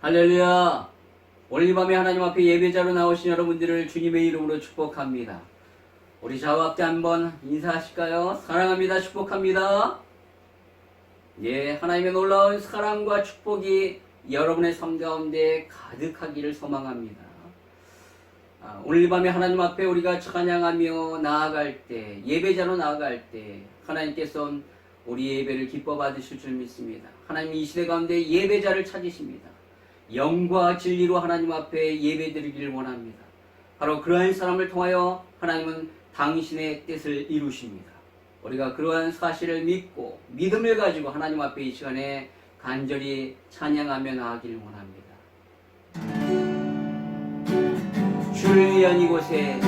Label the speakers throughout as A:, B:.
A: 할렐루야! 오늘 이 밤에 하나님 앞에 예배자로 나오신 여러분들을 주님의 이름으로 축복합니다. 우리 저와 함께 한번 인사하실까요? 사랑합니다. 축복합니다. 예, 하나님의 놀라운 사랑과 축복이 여러분의 삶 가운데 가득하기를 소망합니다. 오늘 이 밤에 하나님 앞에 우리가 찬양하며 나아갈 때, 예배자로 나아갈 때 하나님께서 우리 예배를 기뻐 받으실 줄 믿습니다. 하나님이 이 시대 가운데 예배자를 찾으십니다. 영과 진리로 하나님 앞에 예배드리기를 원합니다. 바로 그러한 사람을 통하여 하나님은 당신의 뜻을 이루십니다. 우리가 그러한 사실을 믿고 믿음을 가지고 하나님 앞에 이 시간에 간절히 찬양하며 나아가기를 원합니다. 주를 위한 이곳에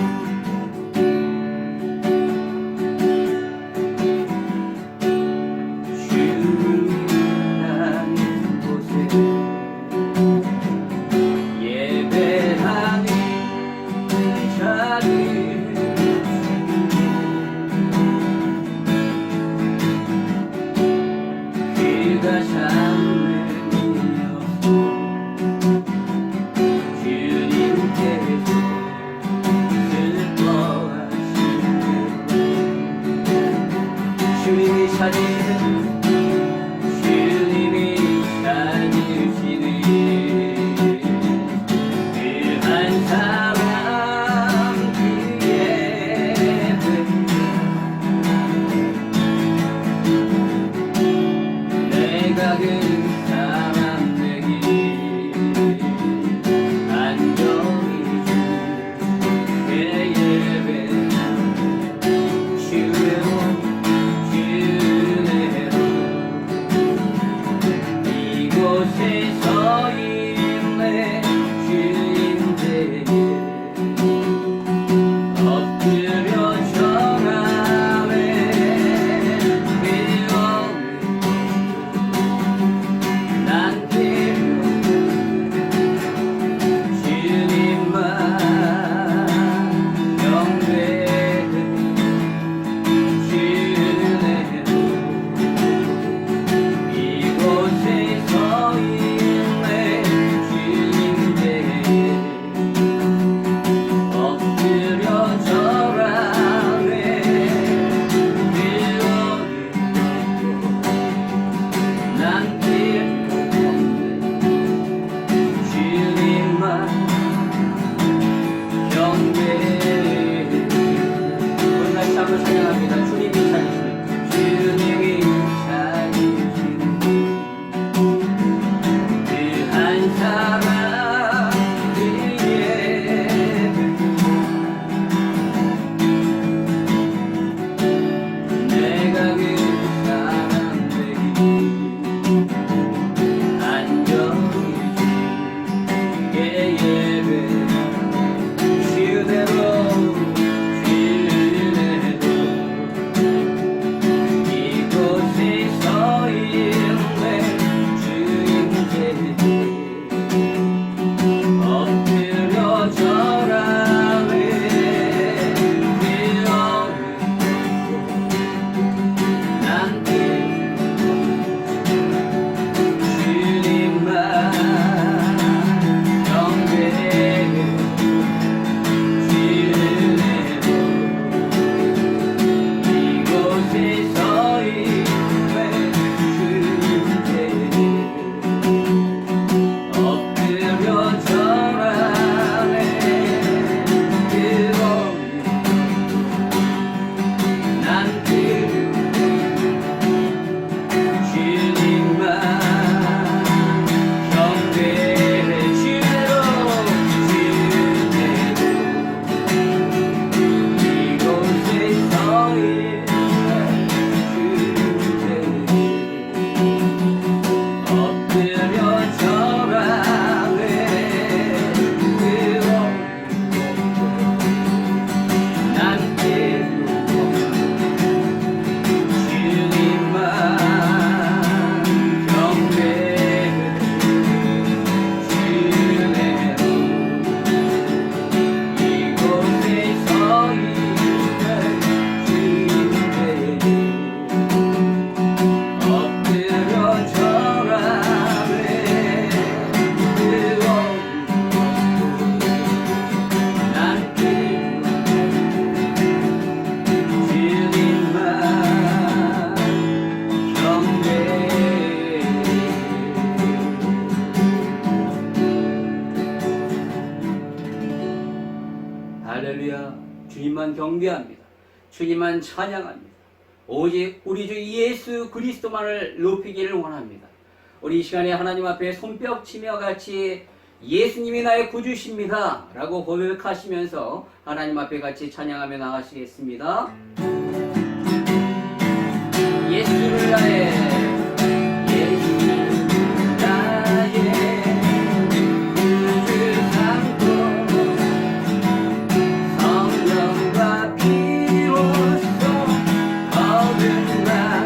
A: 주님만 경배합니다. 주님만 찬양합니다. 오직 우리 주 예수 그리스도만을 높이기를 원합니다. 우리 이 시간에 하나님 앞에 손뼉치며 같이 예수님이 나의 구주십니다 라고 고백하시면서 하나님 앞에 같이 찬양하며 나가시겠습니다. 예수를 나의 예수를 나의 구주 삼고 성령과 피로써 얻은 바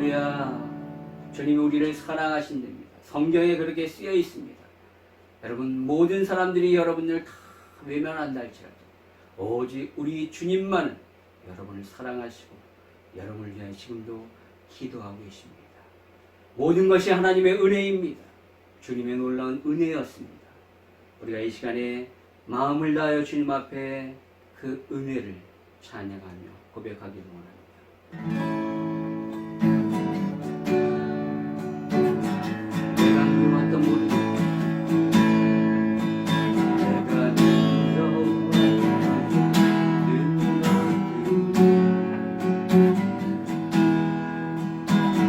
A: 할렐루야. 주님이 우리를 사랑하신답니다. 성경에 그렇게 쓰여 있습니다. 여러분, 모든 사람들이 여러분을 다 외면한다 할지라도 오직 우리 주님만 여러분을 사랑하시고 여러분을 위해 지금도 기도하고 계십니다. 모든 것이 하나님의 은혜입니다. 주님의 놀라운 은혜였습니다. 우리가 이 시간에 마음을 다하여 주님 앞에 그 은혜를 찬양하며 고백하기를 원합니다. 내가 미워했던 모든 내가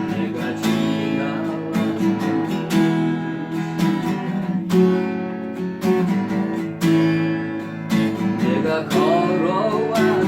A: 내가 지나왔던 내가 걸어왔던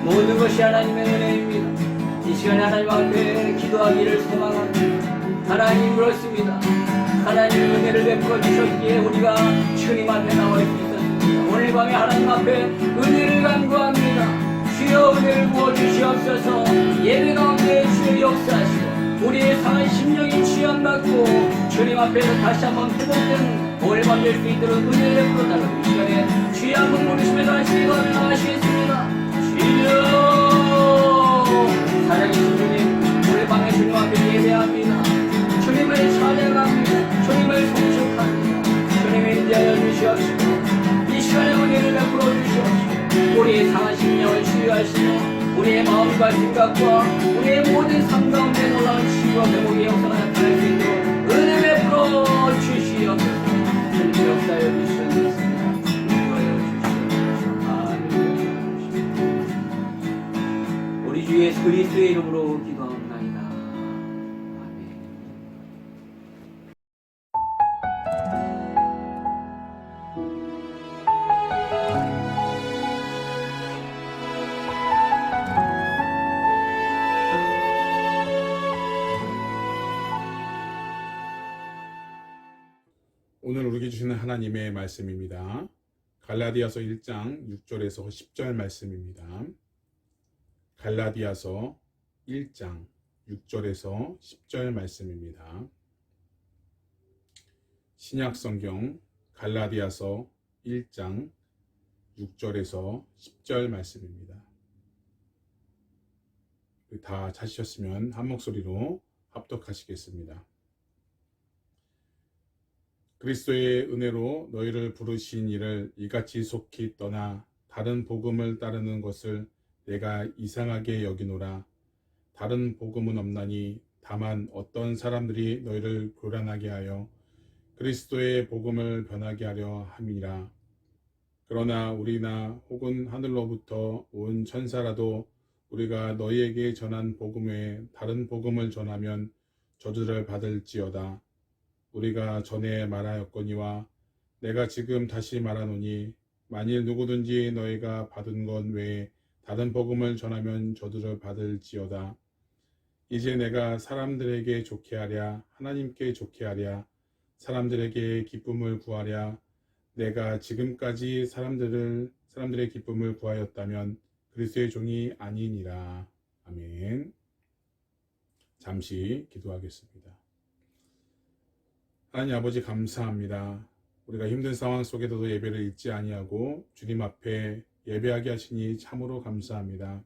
A: 모든 것이 하나님의 은혜입니다. 이 시간에 하나님 앞에 기도하기를 소망합니다. 하나님 그렇습니다. 하나님 은혜를 베풀어 주셨기에 우리가 주님 앞에 나올 수 있었습니다. 오늘 밤에 하나님 앞에 은혜를 간구합니다. 주여 은혜를 부어주시옵소서. 예배 가운데 주의 역사하시고 우리의 상한 심령이 취함받고 주님 앞에서 다시 한번 회복된 오늘 밤 될 수 있도록 은혜를 베풀어 달라고 이 시간에 주의 한번 부르시며 다시 기도하며 나가시겠습니다. 주여 사랑하신 주님, 오늘 밤에 주님 앞에 예배합니다. 주님을 찬양합니다. 주님을 송축합니다. 주님의 인자하여 주시옵시고 이 시간에 은혜를 베풀어 주시옵시고 우리의 상한 심령을 치유하시고 우리의 마음과 생각과 우리의 모든 삶 가운데 놀라운 치유와 회복의 역사가 나타날 수 있도록 은혜 베풀어 주시옵소서. 주님 역사여 주시옵소서. 우리 주 예수 그리스도의 이름으로 기도합니다. 아멘.
B: 오늘 우리에게 주시는 하나님의 말씀입니다. 갈라디아서 1장 6절에서 10절 말씀입니다. 갈라디아서 1장 6절에서 10절 말씀입니다. 신약성경 갈라디아서 1장 6절에서 10절 말씀입니다. 다 찾으셨으면 한 목소리로 합독하시겠습니다. 그리스도의 은혜로 너희를 부르신 이를 이같이 속히 떠나 다른 복음을 따르는 것을 내가 이상하게 여기노라. 다른 복음은 없나니 다만 어떤 사람들이 너희를 교란하게 하여 그리스도의 복음을 변하게 하려 함이라. 그러나 우리나 혹은 하늘로부터 온 천사라도 우리가 너희에게 전한 복음 외에 다른 복음을 전하면 저주를 받을지어다. 우리가 전에 말하였거니와 내가 지금 다시 말하노니 만일 누구든지 너희가 받은 것 외에 다른 복음을 전하면 저주를 받을지어다. 이제 내가 사람들에게 좋게 하랴 하나님께 좋게 하랴 사람들에게 기쁨을 구하랴. 내가 지금까지 사람들의 기쁨을 구하였다면 그리스도의 종이 아니니라. 아멘. 잠시 기도하겠습니다. 하나님 아버지 감사합니다. 우리가 힘든 상황 속에서도 예배를 잊지 아니하고 주님 앞에 예배하게 하시니 참으로 감사합니다.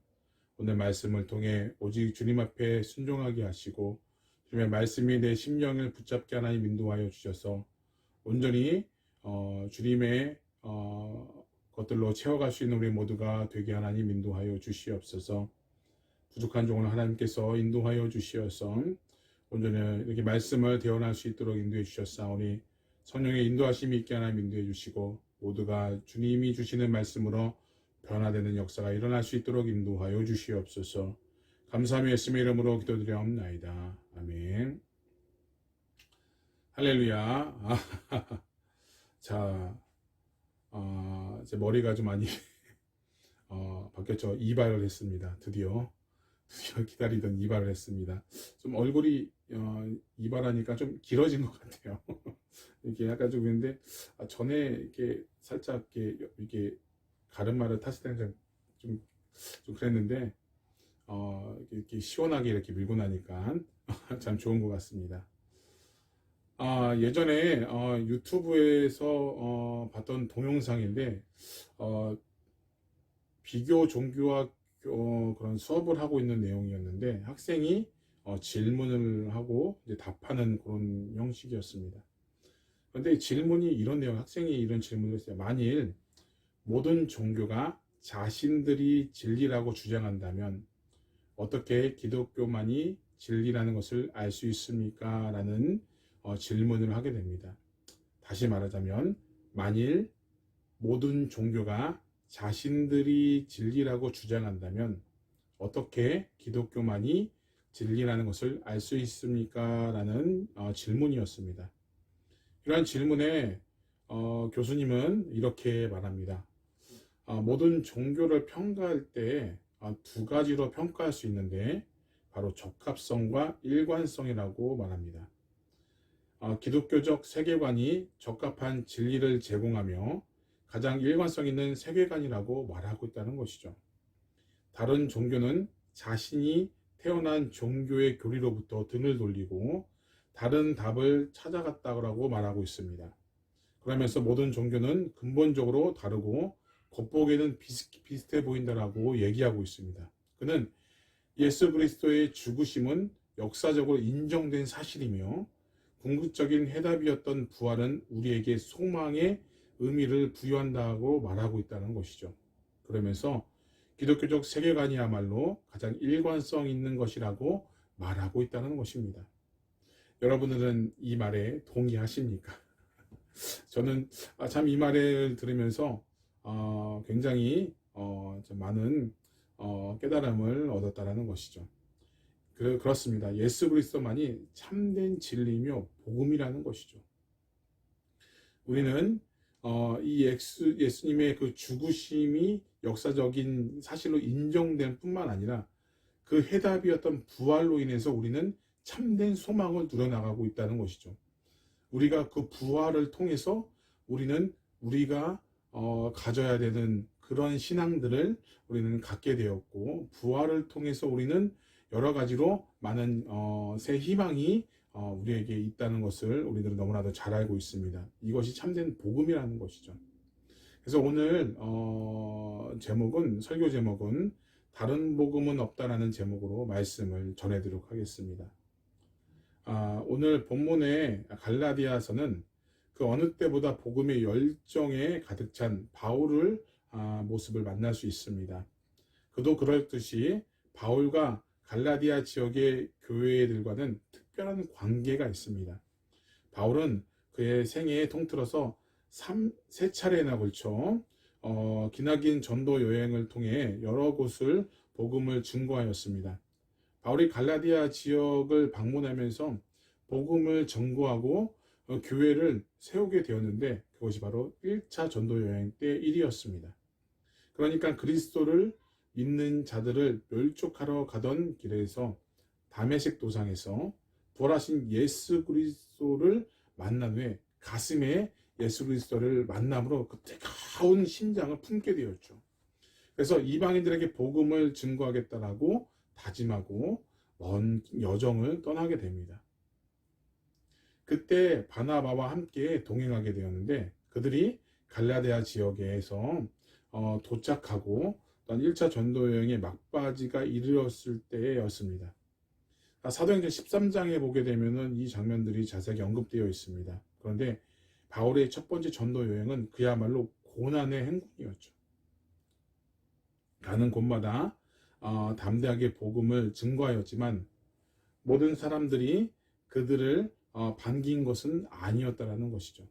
B: 오늘 말씀을 통해 오직 주님 앞에 순종하게 하시고 주님의 말씀이 내 심령을 붙잡게 하나님 인도하여 주셔서 온전히 주님의 것들로 채워갈 수 있는 우리 모두가 되게 하나님 인도하여 주시옵소서. 부족한 종을 하나님께서 인도하여 주시어서 온전히 이렇게 말씀을 대언할 수 있도록 인도해 주셨사오니 성령의 인도하심이 있게 하나님 인도해 주시고 모두가 주님이 주시는 말씀으로 변화되는 역사가 일어날 수 있도록 인도하여 주시옵소서. 감사하며 예수님의 이름으로 기도드리옵나이다. 아멘. 할렐루야. 자, 제 머리가 좀 많이 바뀌었죠. 이발을 했습니다. 드디어 기다리던 이발을 했습니다. 좀 얼굴이 이발하니까 좀 길어진 것 같아요. 이게 약간 좀 그런데 전에 이렇게 살짝 이렇게 가르마를 탔을 때는 좀 그랬는데 이렇게 시원하게 이렇게 밀고 나니까 참 좋은 것 같습니다. 예전에 유튜브에서 봤던 동영상인데 비교 종교학 그런 수업을 하고 있는 내용이었는데 학생이 질문을 하고 이제 답하는 그런 형식이었습니다. 그런데 질문이 이런 내용, 학생이 이런 질문을 했어요. 만일 모든 종교가 자신들이 진리라고 주장한다면 어떻게 기독교만이 진리라는 것을 알 수 있습니까? 라는 질문을 하게 됩니다. 다시 말하자면 만일 모든 종교가 자신들이 진리라고 주장한다면 어떻게 기독교만이 진리라는 것을 알 수 있습니까? 라는 질문이었습니다. 이러한 질문에 교수님은 이렇게 말합니다. 모든 종교를 평가할 때 두 가지로 평가할 수 있는데 바로 적합성과 일관성이라고 말합니다. 기독교적 세계관이 적합한 진리를 제공하며 가장 일관성 있는 세계관이라고 말하고 있다는 것이죠. 다른 종교는 자신이 태어난 종교의 교리로부터 등을 돌리고 다른 답을 찾아갔다고 말하고 있습니다. 그러면서 모든 종교는 근본적으로 다르고 겉보기에는 비슷해 보인다라고 얘기하고 있습니다. 그는 예수 그리스도의 죽으심은 역사적으로 인정된 사실이며 궁극적인 해답이었던 부활은 우리에게 소망의 의미를 부여한다고 말하고 있다는 것이죠. 그러면서 기독교적 세계관이야말로 가장 일관성 있는 것이라고 말하고 있다는 것입니다. 여러분들은 이 말에 동의하십니까? 저는 참 이 말을 들으면서 굉장히 좀 많은 깨달음을 얻었다는 것이죠. 그렇습니다. 예수 그리스도만이 참된 진리며 복음이라는 것이죠. 우리는 이 예수님의 그 죽으심이 역사적인 사실로 인정될 뿐만 아니라 그 해답이었던 부활로 인해서 우리는 참된 소망을 누려나가고 있다는 것이죠. 우리가 그 부활을 통해서 우리는 우리가 가져야 되는 그런 신앙들을 우리는 갖게 되었고, 부활을 통해서 우리는 여러 가지로 많은 새 희망이 우리에게 있다는 것을 우리들은 너무나도 잘 알고 있습니다. 이것이 참된 복음이라는 것이죠. 그래서 오늘 설교 제목은 다른 복음은 없다라는 제목으로 말씀을 전해드리도록 하겠습니다. 오늘 본문의 갈라디아서는 그 어느 때보다 복음의 열정에 가득 찬 바울을 모습을 만날 수 있습니다. 그도 그렇듯이 바울과 갈라디아 지역의 교회들과는 특별한 관계가 있습니다. 바울은 그의 생애에 통틀어서 세 차례나 걸쳐 기나긴 전도 여행을 통해 여러 곳을 복음을 증거하였습니다. 바울이 갈라디아 지역을 방문하면서 복음을 전거하고 교회를 세우게 되었는데, 그것이 바로 1차 전도 여행 때 일이었습니다. 그러니까 그리스도를 믿는 자들을 멸족하러 가던 길에서 다메섹 도상에서 부활하신 예수 그리스도를 만난 후에 가슴에 예수 그리스도를 만남으로 그 뜨거운 심장을 품게 되었죠. 그래서 이방인들에게 복음을 증거하겠다라고 다짐하고 먼 여정을 떠나게 됩니다. 그때 바나바와 함께 동행하게 되었는데, 그들이 갈라디아 지역에서 도착하고 또한 1차 전도 여행의 막바지가 이르렀을 때였습니다. 사도행전 13장에 보게 되면은 이 장면들이 자세하게 언급되어 있습니다. 그런데 바울의 첫 번째 전도 여행은 그야말로 고난의 행군이었죠. 가는 곳마다 담대하게 복음을 증거하였지만 모든 사람들이 그들을 반긴 것은 아니었다라는 것이죠.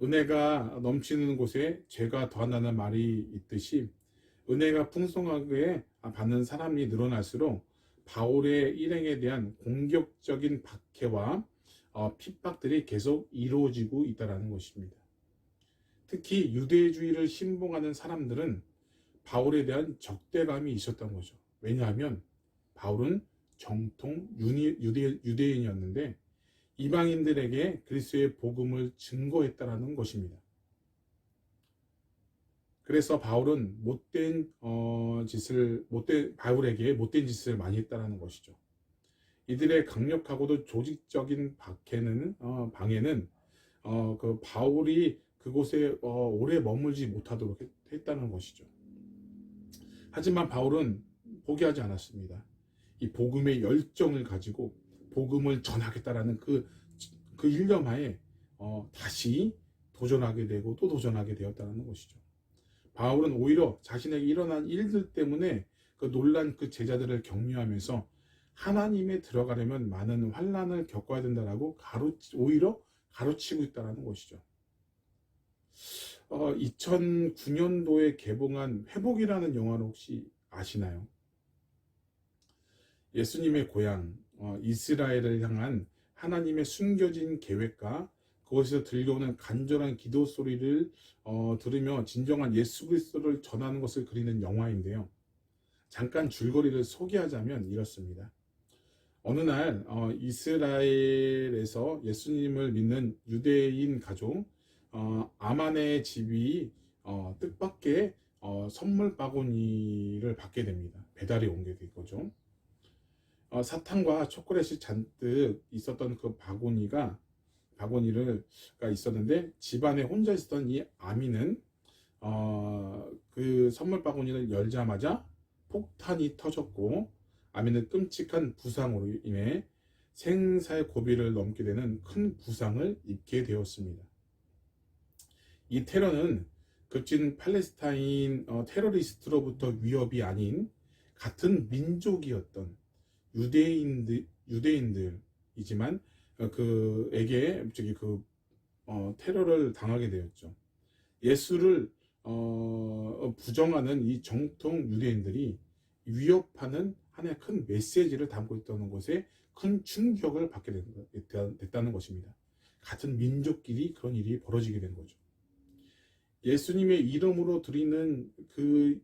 B: 은혜가 넘치는 곳에 죄가 더한다는 말이 있듯이 은혜가 풍성하게 받는 사람이 늘어날수록 바울의 일행에 대한 공격적인 박해와 핍박들이 계속 이루어지고 있다는 것입니다. 특히 유대주의를 신봉하는 사람들은 바울에 대한 적대감이 있었던 거죠. 왜냐하면 바울은 정통 유대인이었는데 이방인들에게 그리스도의 복음을 증거했다라는 것입니다. 그래서 바울은 바울에게 못된 짓을 많이 했다라는 것이죠. 이들의 강력하고도 조직적인 방해는 그 바울이 그곳에 오래 머물지 못하도록 했다는 것이죠. 하지만 바울은 포기하지 않았습니다. 이 복음의 열정을 가지고 복음을 전하겠다라는 그 일념하에 다시 도전하게 되고 또 도전하게 되었다는 것이죠. 바울은 오히려 자신에게 일어난 일들 때문에 그 놀란 그 제자들을 격려하면서 하나님에 들어가려면 많은 환난을 겪어야 된다라고 오히려 가르치고 있다는 것이죠. 2009년도에 개봉한 회복이라는 영화를 혹시 아시나요? 예수님의 고향 이스라엘을 향한 하나님의 숨겨진 계획과 그것에서 들려오는 간절한 기도 소리를 들으며 진정한 예수 그리스도를 전하는 것을 그리는 영화인데요. 잠깐 줄거리를 소개하자면 이렇습니다. 어느 날 이스라엘에서 예수님을 믿는 유대인 가족 아만의 집이 뜻밖의 선물 바구니를 받게 됩니다. 배달이 온 게 된 거죠. 사탕과 초콜릿이 잔뜩 있었던 그 바구니를 있었는데 집안에 혼자 있었던 이 아미는 그 선물 바구니를 열자마자 폭탄이 터졌고 아미는 끔찍한 부상으로 인해 생사의 고비를 넘게 되는 큰 부상을 입게 되었습니다. 이 테러는 급진 팔레스타인 테러리스트로부터 위협이 아닌 같은 민족이었던 유대인들이지만 그에게 테러를 당하게 되었죠. 예수를 부정하는 이 정통 유대인들이 위협하는 하나의 큰 메시지를 담고 있다는 것에 큰 충격을 받게 됐다는 것입니다. 같은 민족끼리 그런 일이 벌어지게 된 거죠. 예수님의 이름으로 드리는 그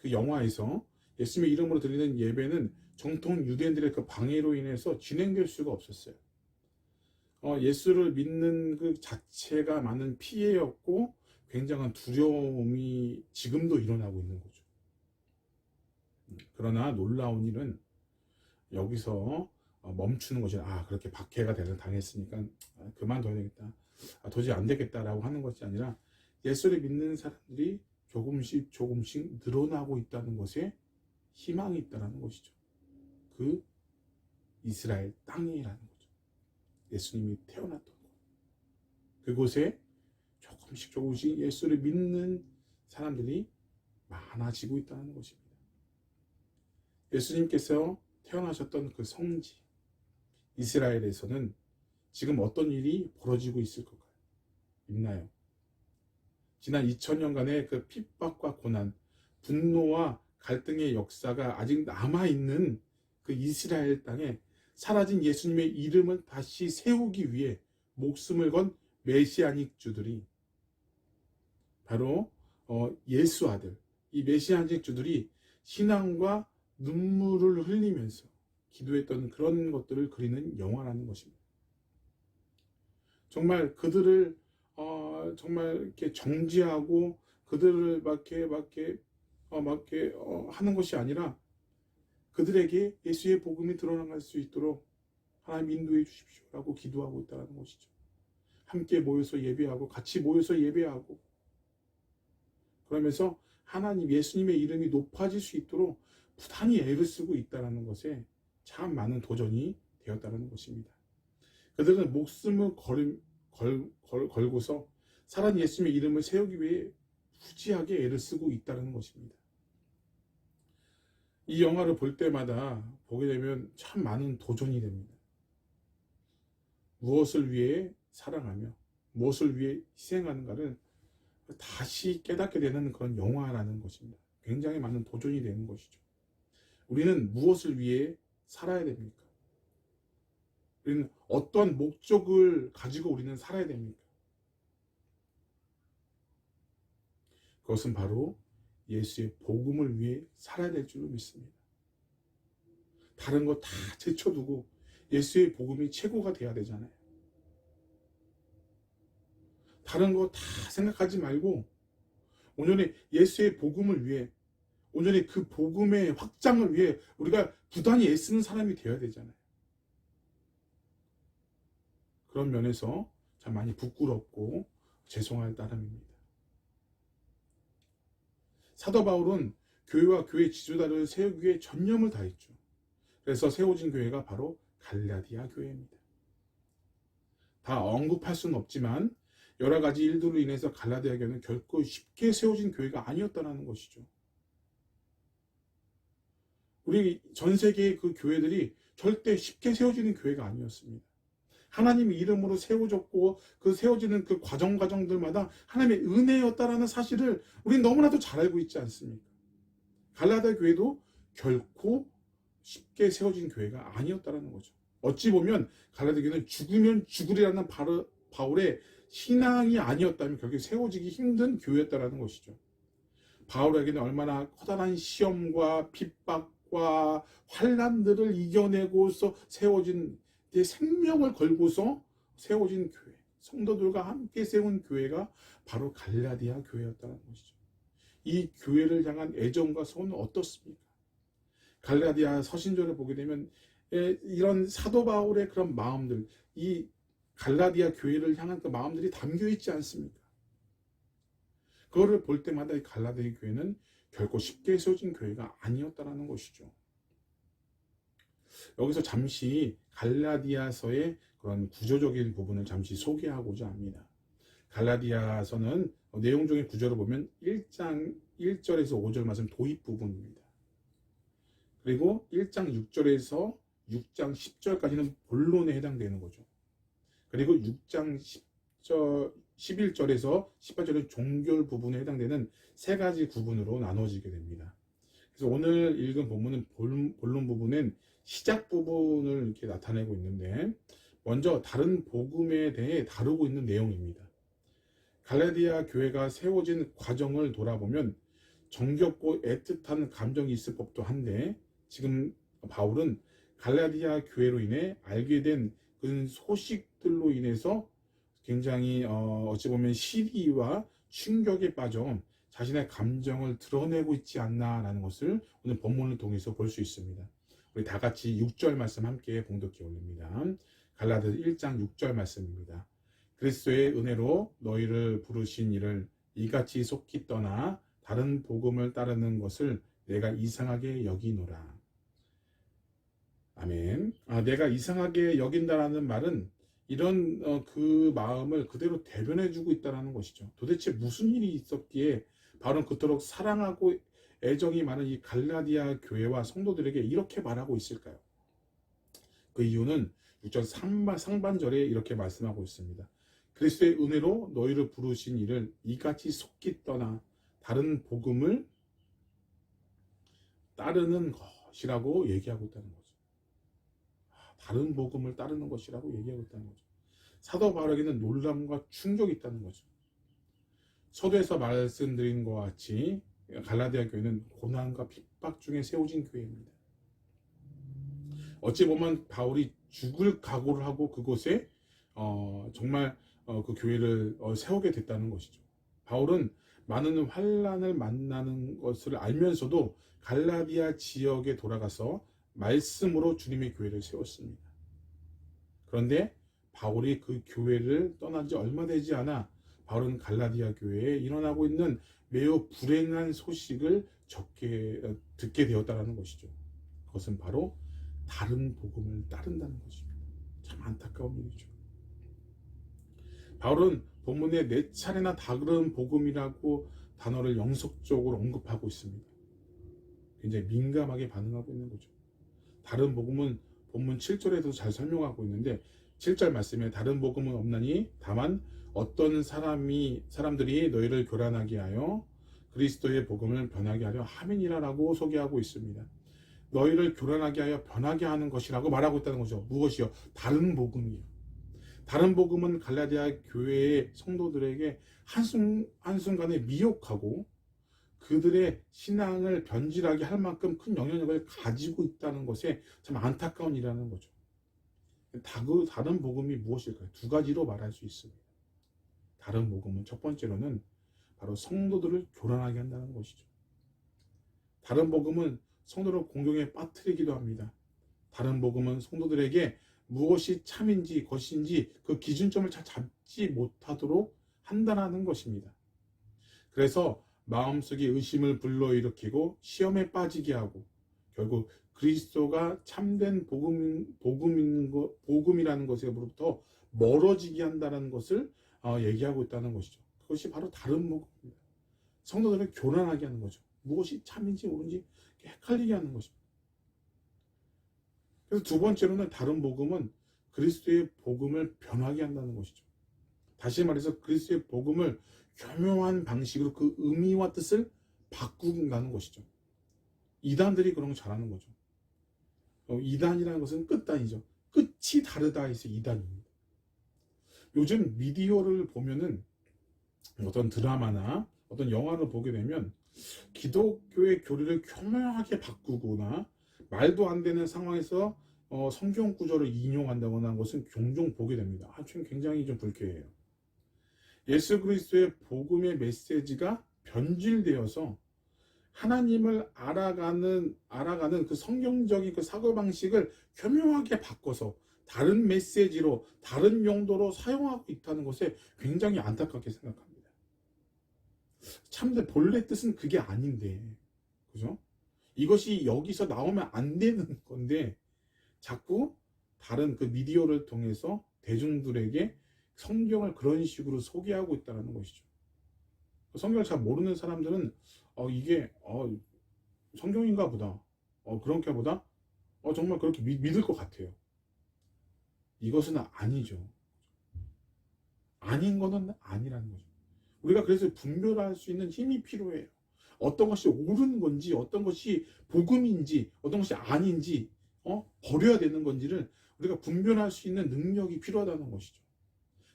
B: 영화에서 예수님의 이름으로 드리는 예배는 정통 유대인들의 그 방해로 인해서 진행될 수가 없었어요. 예수를 믿는 그 자체가 많은 피해였고 굉장한 두려움이 지금도 일어나고 있는 거죠. 그러나 놀라운 일은 여기서 멈추는 것이 그렇게 박해가 당했으니까 그만둬야 되겠다. 도저히 안 되겠다라고 하는 것이 아니라 예수를 믿는 사람들이 조금씩 늘어나고 있다는 것에 희망이 있다는 것이죠. 그 이스라엘 땅이라는 거죠. 예수님이 태어났던 곳. 그곳에 조금씩 예수를 믿는 사람들이 많아지고 있다는 것입니다. 예수님께서 태어나셨던 그 성지 이스라엘에서는 지금 어떤 일이 벌어지고 있나요? 지난 2000년간의 그 핍박과 고난, 분노와 갈등의 역사가 아직 남아있는 그 이스라엘 땅에 사라진 예수님의 이름을 다시 세우기 위해 목숨을 건 메시아닉 주들이 바로 예수 아들, 이 메시아닉 주들이 신앙과 눈물을 흘리면서 기도했던 그런 것들을 그리는 영화라는 것입니다. 정말 그들을 정말 이렇게 정지하고 그들을 맞게 하는 것이 아니라 그들에게 예수의 복음이 드러나갈 수 있도록 하나님 인도해 주십시오라고 기도하고 있다는 것이죠. 함께 모여서 예배하고 같이 모여서 예배하고 그러면서 하나님 예수님의 이름이 높아질 수 있도록 부단히 애를 쓰고 있다는 것에 참 많은 도전이 되었다는 것입니다. 그들은 목숨을 걸고서 살아난 예수님의 이름을 세우기 위해 후지하게 애를 쓰고 있다는 것입니다. 이 영화를 볼 때마다 보게 되면 참 많은 도전이 됩니다. 무엇을 위해 사랑하며 무엇을 위해 희생하는가를 다시 깨닫게 되는 그런 영화라는 것입니다. 굉장히 많은 도전이 되는 것이죠. 우리는 무엇을 위해 살아야 됩니까? 우리는 어떠한 목적을 가지고 우리는 살아야 됩니까? 그것은 바로 예수의 복음을 위해 살아야 될 줄로 믿습니다. 다른 거 다 제쳐두고 예수의 복음이 최고가 돼야 되잖아요. 다른 거 다 생각하지 말고 온전히 예수의 복음을 위해 온전히 그 복음의 확장을 위해 우리가 부단히 애쓰는 사람이 되어야 되잖아요. 그런 면에서 참 많이 부끄럽고 죄송할 따름입니다. 사도 바울은 교회와 교회 지도자를 세우기 위해 전념을 다했죠. 그래서 세워진 교회가 바로 갈라디아 교회입니다. 다 언급할 수는 없지만 여러 가지 일들로 인해서 갈라디아 교회는 결코 쉽게 세워진 교회가 아니었다는 것이죠. 우리 전 세계의 그 교회들이 절대 쉽게 세워지는 교회가 아니었습니다. 하나님의 이름으로 세워졌고 그 세워지는 그 과정들마다 하나님의 은혜였다라는 사실을 우리는 너무나도 잘 알고 있지 않습니까? 갈라디아 교회도 결코 쉽게 세워진 교회가 아니었다라는 거죠. 어찌 보면 갈라디아 교회는 죽으면 죽으리라는 바울의 신앙이 아니었다면 결국 세워지기 힘든 교회였다라는 것이죠. 바울에게는 얼마나 커다란 시험과 핍박과 적과 환난들을 이겨내고서 세워진, 내 생명을 걸고서 세워진 교회, 성도들과 함께 세운 교회가 바로 갈라디아 교회였다는 것이죠. 이 교회를 향한 애정과 소원은 어떻습니까? 갈라디아 서신조를 보게 되면 이런 사도 바울의 그런 마음들, 이 갈라디아 교회를 향한 그 마음들이 담겨 있지 않습니까? 그거를 볼 때마다 이 갈라디아 교회는 결코 쉽게 세워진 교회가 아니었다는 것이죠. 여기서 잠시 갈라디아서의 그런 구조적인 부분을 잠시 소개하고자 합니다. 갈라디아서는 내용 중의 구조를 보면 1장 1절에서 5절 말씀 도입 부분입니다. 그리고 1장 6절에서 6장 10절까지는 본론에 해당되는 거죠. 그리고 6장 11절에서 18절은 종결 부분에 해당되는 세 가지 구분으로 나눠지게 됩니다. 그래서 오늘 읽은 본문은 본론 부분은 시작 부분을 이렇게 나타내고 있는데, 먼저 다른 복음에 대해 다루고 있는 내용입니다. 갈라디아 교회가 세워진 과정을 돌아보면 정겹고 애틋한 감정이 있을 법도 한데, 지금 바울은 갈라디아 교회로 인해 알게 된 그 소식들로 인해서 굉장히 어찌 보면 시기와 충격에 빠져 자신의 감정을 드러내고 있지 않나라는 것을 오늘 본문을 통해서 볼 수 있습니다. 우리 다 같이 6절 말씀 함께 봉독해 올립니다. 갈라디아서 1장 6절 말씀입니다. 그리스도의 은혜로 너희를 부르신 이를 이같이 속히 떠나 다른 복음을 따르는 것을 내가 이상하게 여기노라. 아멘. 내가 이상하게 여긴다라는 말은 이런 그 마음을 그대로 대변해주고 있다는 것이죠. 도대체 무슨 일이 있었기에 바로 그토록 사랑하고 애정이 많은 이 갈라디아 교회와 성도들에게 이렇게 말하고 있을까요? 그 이유는 6절 상반절에 이렇게 말씀하고 있습니다. 그리스도의 은혜로 너희를 부르신 이를 이같이 속히 떠나 다른 복음을 따르는 것이라고 얘기하고 있다는 거죠. 다른 복음을 따르는 것이라고 얘기하고 있다는 거죠. 사도 바울에게는 놀람과 충격이 있다는 거죠. 서두에서 말씀드린 것 같이 갈라디아 교회는 고난과 핍박 중에 세워진 교회입니다. 어찌 보면 바울이 죽을 각오를 하고 그곳에 정말 그 교회를 세우게 됐다는 것이죠. 바울은 많은 환난을 만나는 것을 알면서도 갈라디아 지역에 돌아가서 말씀으로 주님의 교회를 세웠습니다. 그런데 바울이 그 교회를 떠난 지 얼마 되지 않아 바울은 갈라디아 교회에 일어나고 있는 매우 불행한 소식을 듣게 되었다는 것이죠. 그것은 바로 다른 복음을 따른다는 것입니다. 참 안타까운 일이죠. 바울은 본문에 4차례나 다른 복음이라고 단어를 영속적으로 언급하고 있습니다. 굉장히 민감하게 반응하고 있는 거죠. 다른 복음은 본문 7절에도 잘 설명하고 있는데 7절 말씀에 다른 복음은 없나니 다만 어떤 사람들이 너희를 교란하게 하여 그리스도의 복음을 변하게 하려 함이니라라고 소개하고 있습니다. 너희를 교란하게 하여 변하게 하는 것이라고 말하고 있다는 거죠. 무엇이요? 다른 복음이요. 다른 복음은 갈라디아 교회의 성도들에게 한순간에 미혹하고 그들의 신앙을 변질하게 할 만큼 큰 영향력을 가지고 있다는 것에 참 안타까운 일이라는 거죠. 다른 복음이 무엇일까요? 두 가지로 말할 수 있습니다. 다른 복음은 첫 번째로는 바로 성도들을 교란하게 한다는 것이죠. 다른 복음은 성도를 공경에 빠뜨리기도 합니다. 다른 복음은 성도들에게 무엇이 참인지 것인지 그 기준점을 잘 잡지 못하도록 한다는 것입니다. 그래서 마음속에 의심을 불러일으키고 시험에 빠지게 하고 결국 그리스도가 참된 복음이라는 것에로부터 멀어지게 한다는 것을 얘기하고 있다는 것이죠. 그것이 바로 다른 복음입니다. 성도들을 교란하게 하는 거죠. 무엇이 참인지 모른지 헷갈리게 하는 것입니다. 그래서 두 번째로는 다른 복음은 그리스도의 복음을 변하게 한다는 것이죠. 다시 말해서 그리스도의 복음을 교묘한 방식으로 그 의미와 뜻을 바꾼다는 것이죠. 이단들이 그런 거 잘하는 거죠. 이단이라는 것은 끝단이죠. 끝이 다르다 해서 이단입니다. 요즘 미디어를 보면은 어떤 드라마나 어떤 영화를 보게 되면 기독교의 교리를 교묘하게 바꾸거나 말도 안 되는 상황에서 성경 구절을 인용한다거나 하는 것은 종종 보게 됩니다. 좀 굉장히 좀 불쾌해요. 예수 그리스도의 복음의 메시지가 변질되어서 하나님을 알아가는 그 성경적인 그 사고방식을 교묘하게 바꿔서 다른 메시지로, 다른 용도로 사용하고 있다는 것에 굉장히 안타깝게 생각합니다. 참데 본래 뜻은 그게 아닌데, 그죠? 이것이 여기서 나오면 안 되는 건데, 자꾸 다른 그 미디어를 통해서 대중들에게 성경을 그런 식으로 소개하고 있다는 것이죠. 성경을 잘 모르는 사람들은 이게 성경인가 보다. 그런가 보다. 정말 그렇게 믿을 것 같아요. 이것은 아니죠. 아닌 거는 아니라는 거죠. 우리가 그래서 분별할 수 있는 힘이 필요해요. 어떤 것이 옳은 건지, 어떤 것이 복음인지, 어떤 것이 아닌지, 버려야 되는 건지를 우리가 분별할 수 있는 능력이 필요하다는 것이죠.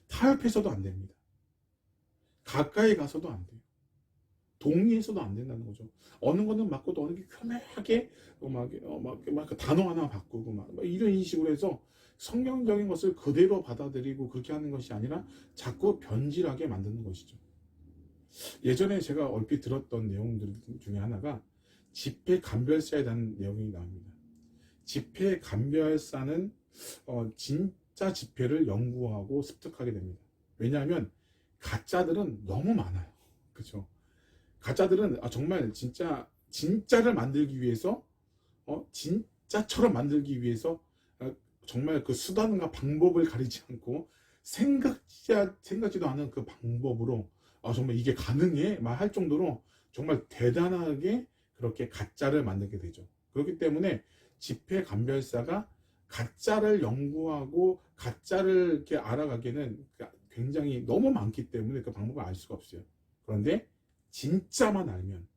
B: 타협해서도 안 됩니다. 가까이 가서도 안 돼요. 동의해서도 안 된다는 거죠. 어느 거는 맞고 또 어느 게 교묘하게 막 단어 하나 바꾸고 막 이런 식으로 해서 성경적인 것을 그대로 받아들이고 그렇게 하는 것이 아니라 자꾸 변질하게 만드는 것이죠. 예전에 제가 얼핏 들었던 내용들 중에 하나가 집회감별사에 대한 내용이 나옵니다. 집회감별사는 진짜 집회를 연구하고 습득하게 됩니다. 왜냐하면 가짜들은 너무 많아요. 그렇죠? 가짜들은 정말 진짜를 만들기 위해서 진짜처럼 만들기 위해서 정말 그 수단과 방법을 가리지 않고 생각지도 않은 그 방법으로 정말 이게 가능해? 할 정도로 정말 대단하게 그렇게 가짜를 만들게 되죠. 그렇기 때문에 집회감별사가 가짜를 연구하고 가짜를 이렇게 알아가기에는 굉장히 너무 많기 때문에 그 방법을 알 수가 없어요. 그런데 진짜만 알면,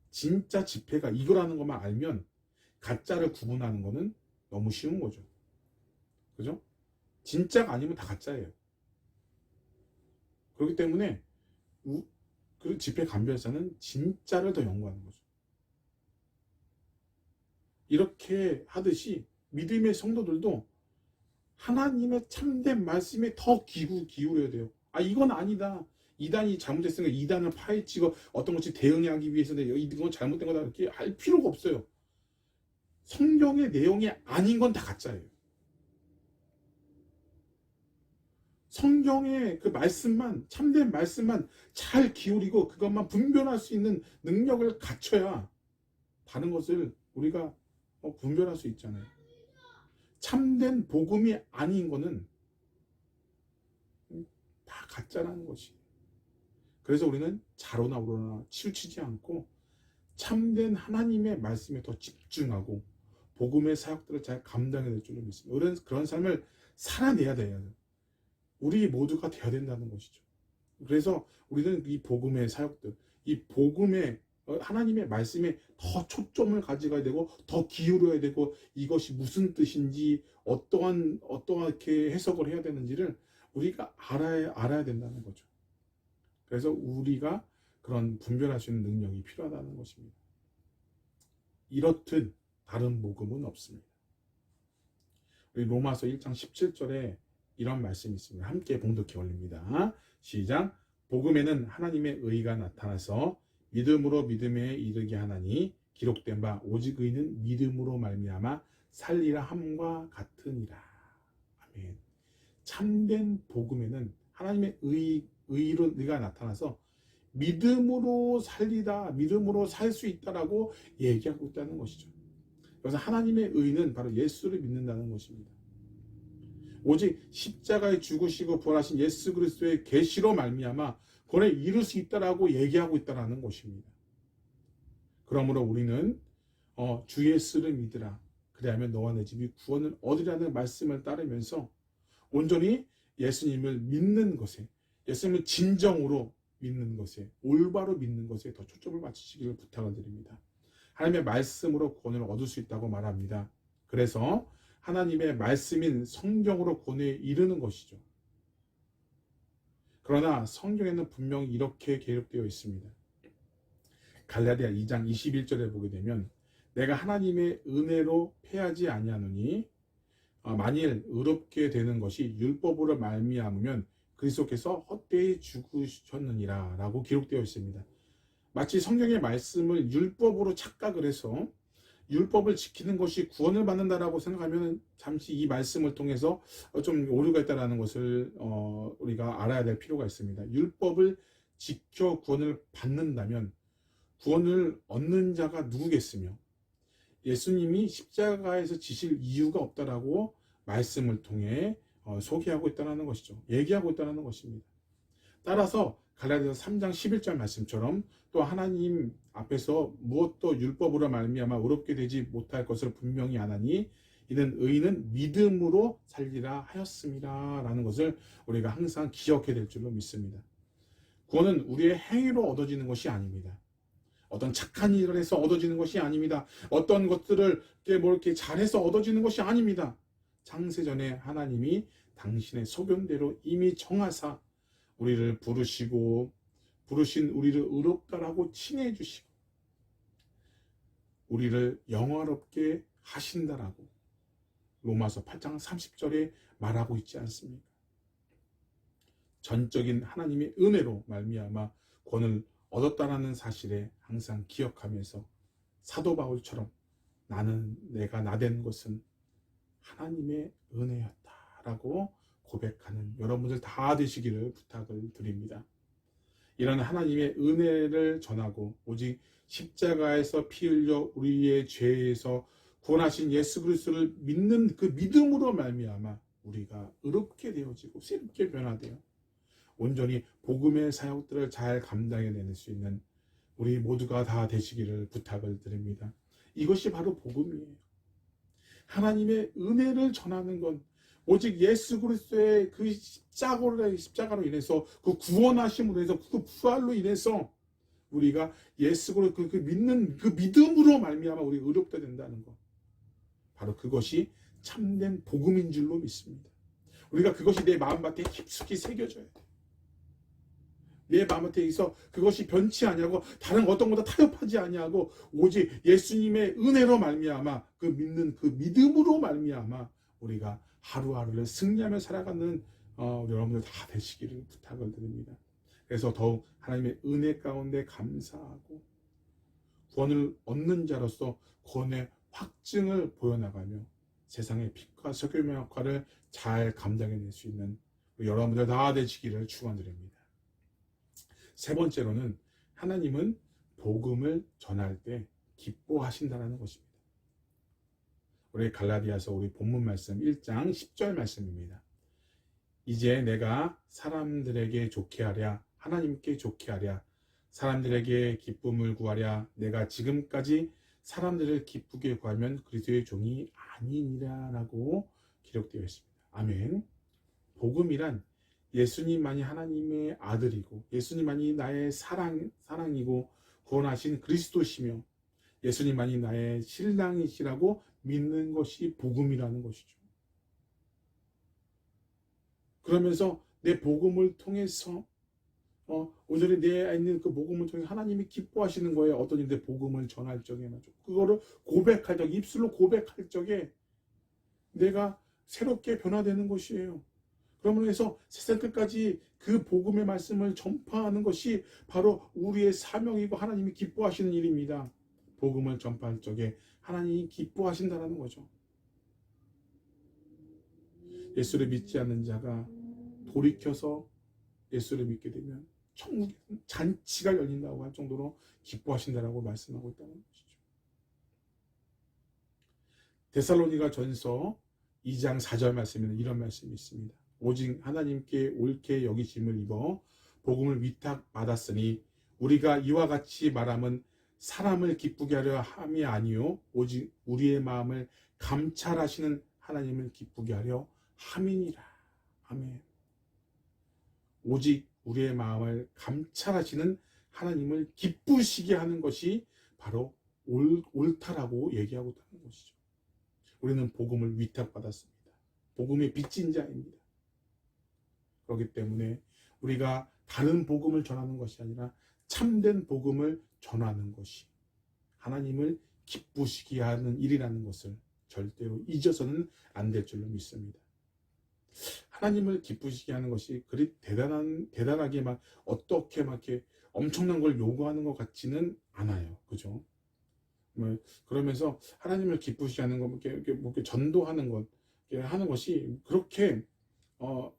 B: 진짜 집회가 이거라는 것만 알면 가짜를 구분하는 거는 너무 쉬운 거죠. 그죠? 진짜가 아니면 다 가짜예요. 그렇기 때문에 그 집회감별사는 진짜를 더 연구하는 거죠. 이렇게 하듯이 믿음의 성도들도 하나님의 참된 말씀에 더 기울여야 돼요. 이건 아니다. 이단이 잘못했으니까 이단을 파헤치고 어떤 것이 대응하기 위해서 이건 잘못된 거다 이렇게 할 필요가 없어요. 성경의 내용이 아닌 건 다 가짜예요. 성경의 그 말씀만, 참된 말씀만 잘 기울이고 그것만 분별할 수 있는 능력을 갖춰야 다른 것을 우리가 분별할 수 있잖아요. 참된 복음이 아닌 거는 다 가짜라는 것이. 그래서 우리는 자로나 우로나 치우치지 않고 참된 하나님의 말씀에 더 집중하고 복음의 사역들을 잘 감당해야 될 줄로 믿습니다. 그런 삶을 살아내야 돼요. 우리 모두가 되어야 된다는 것이죠. 그래서 우리는 이 복음의 사역들, 이 복음의 하나님의 말씀에 더 초점을 가져가야 되고 더 기울여야 되고 이것이 무슨 뜻인지 어떠하게 해석을 해야 되는지를 우리가 알아야 된다는 거죠. 그래서 우리가 그런 분별할 수 있는 능력이 필요하다는 것입니다. 이렇듯 다른 복음은 없습니다. 우리 로마서 1장 17절에 이런 말씀이 있습니다. 함께 봉독해 올립니다. 시작. 복음에는 하나님의 의가 나타나서 믿음으로 믿음에 이르게 하나니 기록된 바 오직 의는 믿음으로 말미암아 살리라 함과 같으니라. 아멘. 참된 복음에는 하나님의 의가 나타나서 믿음으로 살리다, 믿음으로 살 수 있다라고 얘기하고 있다는 것이죠. 그래서 하나님의 의는 바로 예수를 믿는다는 것입니다. 오직 십자가에 죽으시고 부활하신 예수 그리스도의 계시로 말미암아 그걸 이룰 수 있다라고 얘기하고 있다라는 것입니다. 그러므로 우리는 주 예수를 믿으라. 그리하면 너와 내 집이 구원을 얻으리라는 말씀을 따르면서 온전히 예수님을 믿는 것에, 예수님을 진정으로 믿는 것에, 올바로 믿는 것에 더 초점을 맞추시기를 부탁을 드립니다. 하나님의 말씀으로 구원을 얻을 수 있다고 말합니다. 그래서 하나님의 말씀인 성경으로 구원에 이르는 것이죠. 그러나 성경에는 분명히 이렇게 기록되어 있습니다. 갈라디아 2장 21절에 보게 되면 내가 하나님의 은혜로 패하지 아니하노니 만일 의롭게 되는 것이 율법으로 말미암으면 그리스도께서 헛되이 죽으셨느니라 라고 기록되어 있습니다. 마치 성경의 말씀을 율법으로 착각을 해서 율법을 지키는 것이 구원을 받는다라고 생각하면 잠시 이 말씀을 통해서 좀 오류가 있다는 것을 우리가 알아야 될 필요가 있습니다. 율법을 지켜 구원을 받는다면 구원을 얻는 자가 누구겠으며 예수님이 십자가에서 지실 이유가 없다라고 말씀을 통해 소개하고 있다는 것이죠. 얘기하고 있다는 것입니다. 따라서 갈라디아서 3장 11절 말씀처럼 또 하나님 앞에서 무엇도 율법으로 말미암아 의롭게 되지 못할 것을 분명히 아나니 이는 의인은 믿음으로 살리라 하였습니다 라는 것을 우리가 항상 기억해야 될 줄로 믿습니다. 구원은 우리의 행위로 얻어지는 것이 아닙니다. 어떤 착한 일을 해서 얻어지는 것이 아닙니다. 어떤 것들을 이렇게 잘해서 얻어지는 것이 아닙니다. 창세전에 하나님이 당신의 소견대로 이미 정하사 우리를 부르신 우리를 의롭다라고 칭해 주시고 우리를 영화롭게 하신다라고 로마서 8장 30절에 말하고 있지 않습니까? 전적인 하나님의 은혜로 말미암아 구원을 얻었다라는 사실에 항상 기억하면서 사도 바울처럼 나는 내가 나된 것은 하나님의 은혜였다라고 고백하는 여러분들 다 되시기를 부탁을 드립니다. 이런 하나님의 은혜를 전하고 오직 십자가에서 피 흘려 우리의 죄에서 구원하신 예수 그리스도를 믿는 그 믿음으로 말미암아 우리가 의롭게 되어지고 새롭게 변화되어 온전히 복음의 사역들을 잘 감당해낼 수 있는 우리 모두가 다 되시기를 부탁을 드립니다. 이것이 바로 복음이에요. 하나님의 은혜를 전하는 건 오직 예수 그리스도의 그 십자가로 인해서 그 구원하심으로 인해서 그 부활로 인해서 우리가 예수 그리스도 그 믿는 그 믿음으로 말미암아 우리 의롭게 된다는 것. 바로 그것이 참된 복음인 줄로 믿습니다. 우리가 그것이 내 마음밭에 깊숙이 새겨져야 돼. 내 마음밭에 있어 그것이 변치 아니하고 다른 어떤 것보다 타협하지 아니하고 오직 예수님의 은혜로 말미암아 그 믿는 그 믿음으로 말미암아 우리가 하루하루를 승리하며 살아가는 우리 여러분들 다 되시기를 부탁을 드립니다. 그래서 더욱 하나님의 은혜 가운데 감사하고 구원을 얻는 자로서 구원의 확증을 보여나가며 세상의 빛과 석유의 역할을 잘 감당해낼 수 있는 여러분들 다 되시기를 축원드립니다. 세 번째로는 하나님은 복음을 전할 때 기뻐하신다는 것입니다. 우리 갈라디아서 우리 본문 말씀 1장 10절 말씀입니다. 이제 내가 사람들에게 좋게 하랴 하나님께 좋게 하랴 사람들에게 기쁨을 구하랴 내가 지금까지 사람들을 기쁘게 구하면 그리스도의 종이 아니니라 라고 기록되어 있습니다. 아멘. 복음이란 예수님만이 하나님의 아들이고 예수님만이 나의 사랑이고 구원하신 그리스도시며 예수님만이 나의 신랑이시라고 믿는 것이 복음이라는 것이죠. 그러면서 내 복음을 통해서 온전히 내 안에 있는 그 복음을 통해 하나님이 기뻐하시는 거예요. 어떤 일인데 복음을 전할 적에 말이죠. 그거를 고백할 적에 입술로 고백할 적에 내가 새롭게 변화되는 것이에요. 그러므로 해서 세상 끝까지 그 복음의 말씀을 전파하는 것이 바로 우리의 사명이고 하나님이 기뻐하시는 일입니다. 복음을 전파할 적에 하나님이 기뻐하신다는 거죠. 예수를 믿지 않는 자가 돌이켜서 예수를 믿게 되면 천국에 잔치가 열린다고 할 정도로 기뻐하신다라고 말씀하고 있다는 것이죠. 데살로니가 전서 2장 4절 말씀에는 이런 말씀이 있습니다. 오직 하나님께 옳게 여기심을 입어 복음을 위탁받았으니 우리가 이와 같이 말함은 사람을 기쁘게 하려 함이 아니요 오직 우리의 마음을 감찰하시는 하나님을 기쁘게 하려 함이니라. 아멘. 오직 우리의 마음을 감찰하시는 하나님을 기쁘시게 하는 것이 바로 옳다라고 얘기하고 있다는 것이죠. 우리는 복음을 위탁받았습니다. 복음의 빚진 자입니다. 그렇기 때문에 우리가 다른 복음을 전하는 것이 아니라 참된 복음을 전하는 것이 하나님을 기쁘시게 하는 일이라는 것을 절대로 잊어서는 안 될 줄로 믿습니다. 하나님을 기쁘시게 하는 것이 그리 대단하게 막 어떻게 막 이렇게 엄청난 걸 요구하는 것 같지는 않아요. 그죠? 뭐 그러면서 하나님을 기쁘시게 하는 것, 이렇게 전도하는 것, 이렇게 하는 것이 그렇게 뭐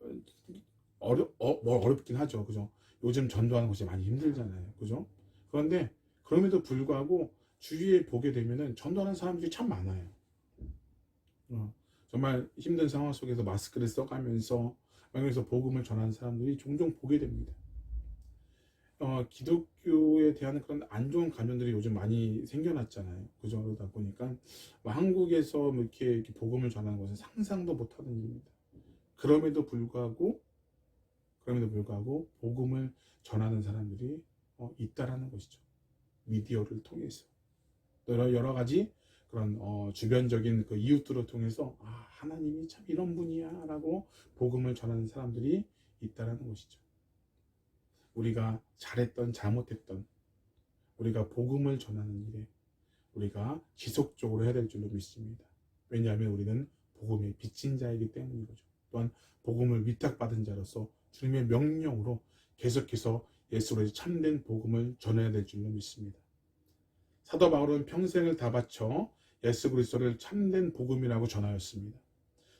B: 어렵긴 하죠. 그죠? 요즘 전도하는 것이 많이 힘들잖아요. 그죠? 그런데 그럼에도 불구하고 주위에 보게 되면은 전도하는 사람들이 참 많아요. 정말 힘든 상황 속에서 마스크를 써가면서 그래서 복음을 전하는 사람들이 종종 보게 됩니다. 기독교에 대한 그런 안 좋은 감정들이 요즘 많이 생겨났잖아요. 그죠? 그러다 보니까 뭐 한국에서 뭐 이렇게 복음을 전하는 것은 상상도 못하는 일입니다. 그럼에도 불구하고 복음을 전하는 사람들이 있다라는 것이죠. 미디어를 통해서 여러 가지 그런 주변적인 그 이웃들을 통해서 하나님이 참 이런 분이야 라고 복음을 전하는 사람들이 있다라는 것이죠. 우리가 잘했던 잘못했던 우리가 복음을 전하는 일에 우리가 지속적으로 해야 될 줄로 믿습니다. 왜냐하면 우리는 복음의 빚진 자이기 때문인 거죠. 또한 복음을 위탁받은 자로서 주님의 명령으로 계속해서 예수로 참된 복음을 전해야 될 줄로 믿습니다. 사도 바울은 평생을 다 바쳐 예수 그리스도를 참된 복음이라고 전하였습니다.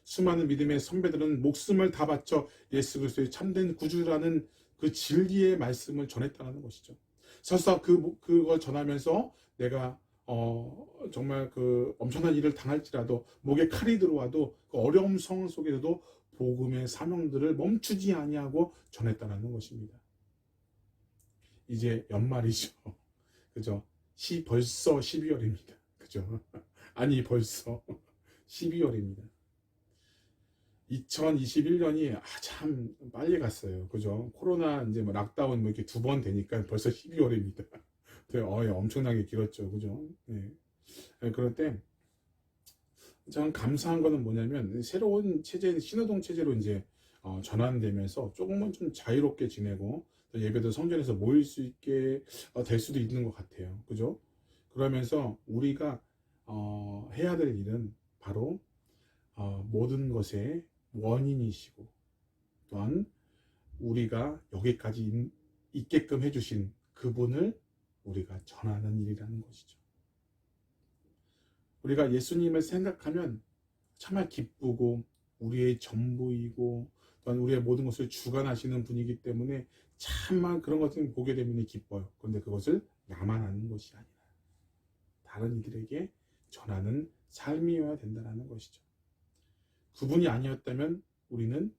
B: 수많은 믿음의 선배들은 목숨을 다 바쳐 예수 그리스도의 참된 구주라는 그 진리의 말씀을 전했다는 것이죠. 설사 그걸 전하면서 내가 정말 그 엄청난 일을 당할지라도 목에 칼이 들어와도 그 어려움 상황 속에서도 복음의 사명들을 멈추지 아니하고 전했다는 것입니다. 이제 연말이죠. 그죠? 벌써 12월입니다. 그죠? 아니 벌써 12월입니다. 2021년이 참 빨리 갔어요. 그죠? 코로나 이제 뭐 락다운 뭐 이렇게 2번 되니까 벌써 12월입니다. 엄청나게 길었죠. 그죠? 네. 그럴 때 저는 감사한 거는 뭐냐면 새로운 체제, 신호동 체제로 이제 전환되면서 조금은 좀 자유롭게 지내고 예배도 성전에서 모일 수 있게 될 수도 있는 것 같아요. 그죠? 그러면서 우리가 해야 될 일은 바로 모든 것의 원인이시고 또한 우리가 여기까지 있게끔 해주신 그분을 우리가 전하는 일이라는 것이죠. 우리가 예수님을 생각하면 정말 기쁘고 우리의 전부이고 또한 우리의 모든 것을 주관하시는 분이기 때문에 참만 그런 것을 보게 되면 기뻐요. 그런데 그것을 나만 아는 것이 아니라 다른 이들에게 전하는 삶이어야 된다는 것이죠. 그분이 아니었다면 우리는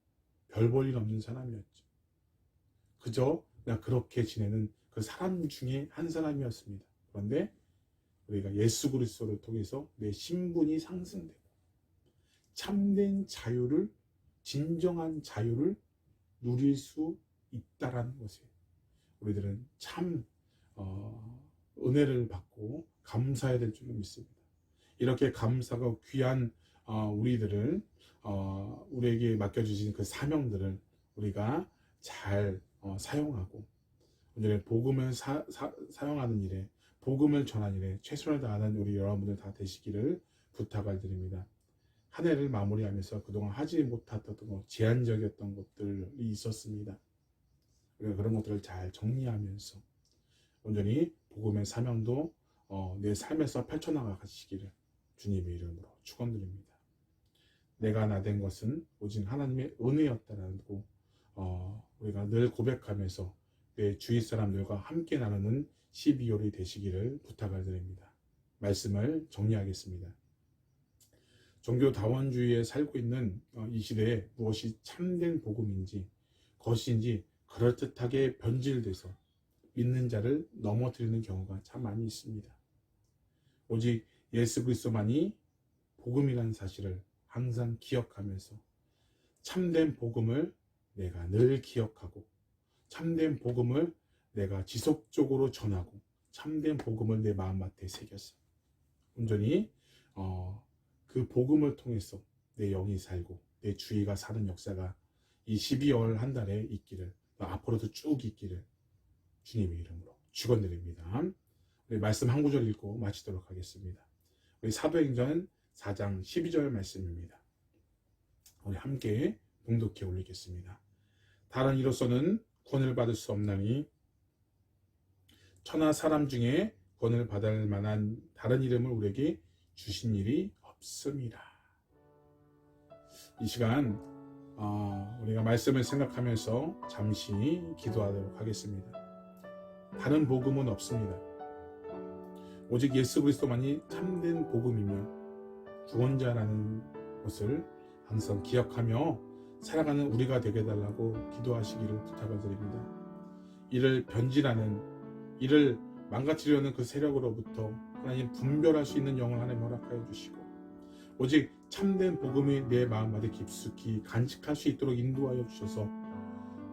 B: 별 볼 일 없는 사람이었죠. 그저 그냥 그렇게 지내는 그 사람 중에 한 사람이었습니다. 그런데 우리가 예수 그리스도를 통해서 내 신분이 상승되고 참된 자유를, 진정한 자유를 누릴 수 있다라는 것에 우리들은 참 은혜를 받고 감사해야 될 줄로 믿습니다. 이렇게 감사가 귀한 우리들을 우리에게 맡겨주신 그 사명들을 우리가 잘 사용하고 오늘 복음을 사용하는 일에 복음을 전하는 일에 최선을 다하는 우리 여러분들 다 되시기를 부탁을 드립니다. 한 해를 마무리하면서 그동안 하지 못했던 제한적이었던 것들이 있었습니다. 우리가 그런 것들을 잘 정리하면서 온전히 복음의 사명도 내 삶에서 펼쳐나가시기를 주님의 이름으로 축원드립니다. 내가 나 된 것은 오직 하나님의 은혜였다라고 우리가 늘 고백하면서 내 주위 사람들과 함께 나누는 12월이 되시기를 부탁을 드립니다. 말씀을 정리하겠습니다. 종교다원주의에 살고 있는 이 시대에 무엇이 참된 복음인지 것인지 그럴듯하게 변질돼서 믿는 자를 넘어뜨리는 경우가 참 많이 있습니다. 오직 예수 그리스도만이 복음이라는 사실을 항상 기억하면서 참된 복음을 내가 늘 기억하고 참된 복음을 내가 지속적으로 전하고 참된 복음을 내 마음밭에 새겼어. 온전히 그 복음을 통해서 내 영이 살고 내 주위가 사는 역사가 이 12월 한 달에 있기를 앞으로도 쭉 있기를 주님의 이름으로 축원드립니다. 우리 말씀 한 구절 읽고 마치도록 하겠습니다. 우리 사도행전 4장 12절 말씀입니다. 우리 함께 봉독해 올리겠습니다. 다른 이로서는 구원을 받을 수 없나니 천하 사람 중에 구원을 받을 만한 다른 이름을 우리에게 주신 일이 없습니다. 이 시간 우리가 말씀을 생각하면서 잠시 기도하도록 하겠습니다. 다른 복음은 없습니다. 오직 예수 그리스도만이 참된 복음이며 구원자라는 것을 항상 기억하며 살아가는 우리가 되게 해달라고 기도하시기를 부탁을 드립니다. 이를 변질하는, 이를 망가뜨리려는 그 세력으로부터 하나님 분별할 수 있는 영을 하나님 허락하여 주시고 오직 참된 복음이 내 마음마다 깊숙이 간직할 수 있도록 인도하여 주셔서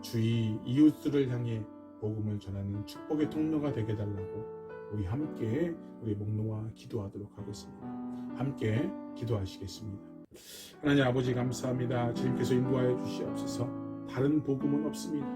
B: 주위 이웃들을 향해 복음을 전하는 축복의 통로가 되게 해달라고 우리 함께 우리 목놓아 기도하도록 하겠습니다. 함께 기도하시겠습니다. 하나님 아버지 감사합니다. 주님께서 인도하여 주시옵소서. 다른 복음은 없습니다.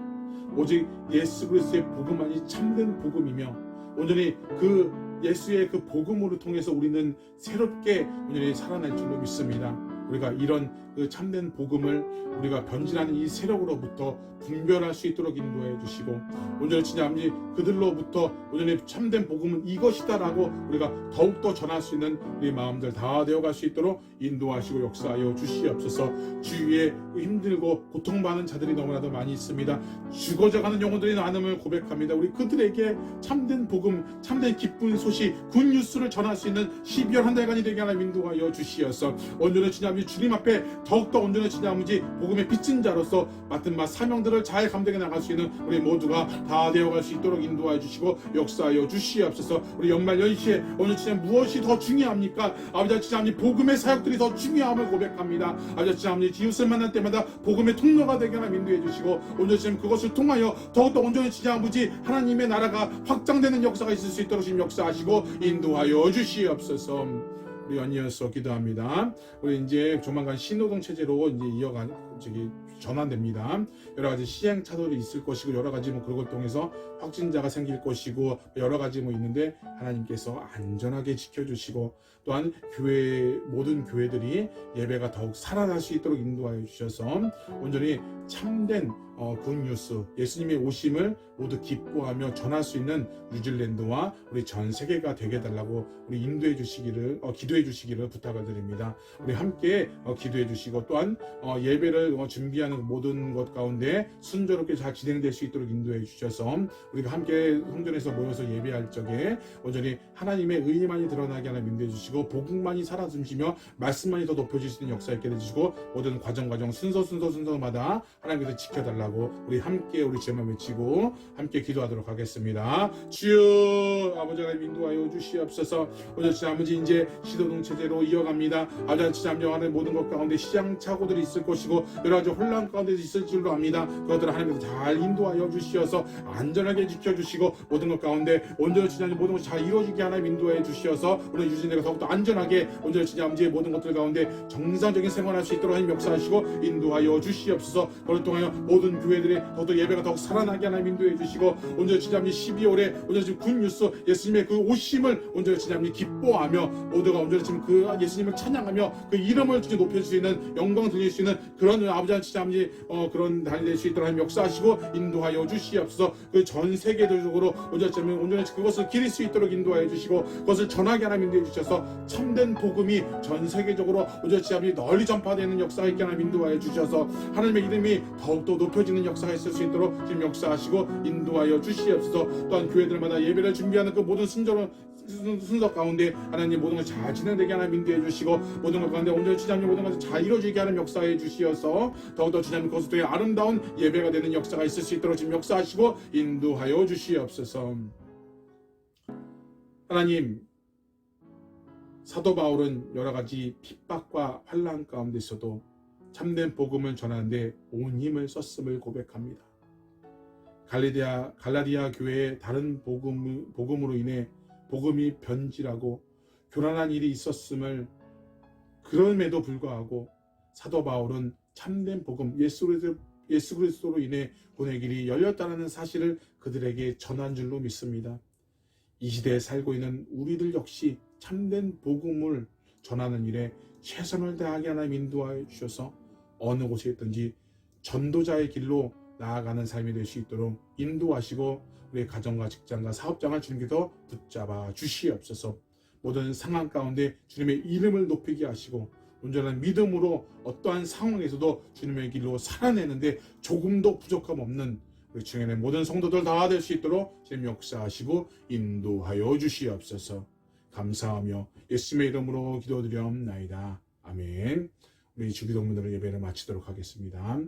B: 오직 예수 그리스도의 복음만이 참된 복음이며 온전히 그 예수의 그 복음으로 통해서 우리는 새롭게 온전히 살아날 줄로 믿습니다. 우리가 이런 그 참된 복음을 우리가 변질하는 이 세력으로부터 분별할 수 있도록 인도해 주시고 온전히 진짜 아버지 그들로부터 온전히 참된 복음은 이것이다라고 우리가 더욱더 전할 수 있는 우리 마음들 다 되어갈 수 있도록 인도하시고 역사하여 주시옵소서. 주위에 힘들고 고통받는 자들이 너무나도 많이 있습니다. 죽어져가는 영혼들이 많음을 고백합니다. 우리 그들에게 참된 복음, 참된 기쁜 소식, 굿뉴스를 전할 수 있는 12월 한 달간이 되게 하나 인도하여 주시옵소서. 온전히 진짜 아버지 주님 앞에 더욱더 온전히 진짜 아버지 복음의 빚진 자로서 맡은 사명들을 잘 감당해 나갈 수 있는 우리 모두가 다 되어갈 수 있도록 인도하여 주시고 역사하여 주시옵소서. 우리 연말 연시에 오늘 진짜 무엇이 더 중요합니까? 아버지 진짜 아버지 복음의 사역들이 더 중요함을 고백합니다. 아버지 진짜 아버지 이웃을 만날 때마다 복음의 통로가 되게 하나 인도해 주시고 온전히 지금 그것을 통하여 더욱더 온전히 진짜 아버지 하나님의 나라가 확장되는 역사가 있을 수 있도록 지금 역사하시고 인도하여 주시옵소서. 우리 연이어서 기도합니다. 우리 이제 조만간 신노동 체제로 이제 전환됩니다. 여러 가지 시행착오도 있을 것이고 여러 가지 그걸 통해서 확진자가 생길 것이고 여러 가지 있는데 하나님께서 안전하게 지켜주시고 또한 모든 교회들이 예배가 더욱 살아날 수 있도록 인도하여 주셔서 온전히 참된 굿뉴스 예수님의 오심을 모두 기뻐하며 전할 수 있는 뉴질랜드와 우리 전 세계가 되게 해달라고 우리 인도해 주시기를 기도해 주시기를 부탁을 드립니다. 우리 함께 기도해 주시고 또한 예배를 준비하는 모든 것 가운데 순조롭게 잘 진행될 수 있도록 인도해 주셔서 우리가 함께 성전에서 모여서 예배할 적에 온전히 하나님의 의만이 드러나게 하나 인도해 주시고 복음만이 살아숨쉬며 말씀만이 더 높여질 수 있는 역사 있게 해주시고 모든 과정 순서마다 하나님께서 지켜달라고 우리 함께 우리 제만 외치고 함께 기도하도록 하겠습니다. 주여 아버지 하나님 인도하여 주시옵소서. 오늘 진짜 아버지 이제 시도동 체제로 이어갑니다. 아버지 진짜 하나님 모든 것 가운데 시장착오들이 있을 것이고 여러 가지 혼란 가운데 있을 줄로 압니다. 그것들을 하나님께서 잘 인도하여 주시어서 안전하게 지켜주시고 모든 것 가운데 온전히 진짜 모든 것이 잘 이루어지게 하나님 인도해 주시어서 우리 유진이가 더욱더 안전하게 온전히 진짜 아버지의 모든 것들 가운데 정상적인 생활할 수 있도록 하나님 역사하시고 인도하여 주시옵소서. 그걸 통하여 모든 교회들의 더욱더 예배가 더욱 살아나게 하나님 인도해 주시고 온전히 진짜 12월에 온전히 지금 굿뉴스 예수님의 그 오심을 온전히 진짜 기뻐하며 모두가 온전히 지금 그 예수님을 찬양하며 그 이름을 진짜 높여줄 수 있는 영광 돌릴 수 있는 그런 아버지 진짜 그런 달이 될 수 있도록 하나님 역사하시고 인도하여 주시옵소서. 그 전 세계적으로 온전히 그것을 기릴 수 있도록 인도하여 주시고 그것을 전하게 하나님 인도해 주셔서 참된 복음이 전 세계적으로 온전히 진짜 널리 전파되는 역사가 있게 하나님 인도하여 주셔서 하나님의 이름이 더욱더 높여지는 역사가 있을 수 있도록 지금 역사하시고 인도하여 주시옵소서. 또한 교회들마다 예배를 준비하는 그 모든 순서 가운데 하나님 모든 것 잘 진행되게 하나님 인도해 주시고 모든 것 가운데 온전히 주장님 모든 것을 잘 이루어지게 하는 역사해 주시어서 더욱더 주장님 그것을 통해 아름다운 예배가 되는 역사가 있을 수 있도록 지금 역사하시고 인도하여 주시옵소서. 하나님 사도 바울은 여러 가지 핍박과 환난 가운데 있어도 참된 복음을 전하는데 온 힘을 썼음을 고백합니다. 갈라디아 교회의 다른 복음으로 인해 복음이 변질하고 교란한 일이 있었음을 그럼에도 불구하고 사도 바울은 참된 복음 예수 그리스도로 인해 구원의 길이 열렸다는 사실을 그들에게 전한 줄로 믿습니다. 이 시대에 살고 있는 우리들 역시 참된 복음을 전하는 일에 최선을 다하게 하나님 인도하여 주셔서 어느 곳에 있든지 전도자의 길로 나아가는 삶이 될 수 있도록 인도하시고 우리의 가정과 직장과 사업장을 주님께서 붙잡아 주시옵소서. 모든 상황 가운데 주님의 이름을 높이게 하시고 온전한 믿음으로 어떠한 상황에서도 주님의 길로 살아내는데 조금도 부족함 없는 우리 중연의 모든 성도들 다 될 수 있도록 주님 역사하시고 인도하여 주시옵소서. 감사하며 예수님의 이름으로 기도드리옵나이다. 아멘. 우리 주기도문으로 예배를 마치도록 하겠습니다.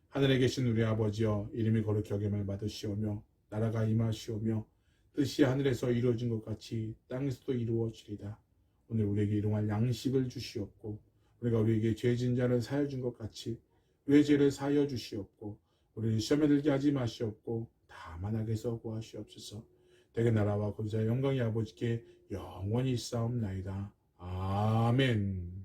B: 하늘에 계신 우리 아버지여, 이름이 거룩히 여김을 받으시오며 나라가 임하시오며 뜻이 하늘에서 이루어진 것 같이 땅에서도 이루어지리다. 오늘 우리에게 일용할 양식을 주시옵고 우리가 우리에게 죄진 자를 사하여 준 것 같이 우리의 죄를 사하여 주시옵고 우리를 시험에 들게 하지 마시옵고 다만 악에서 구하시옵소서. 대개 나라와 권세와 영광이 아버지께 영원히 있사옵나이다. 아멘.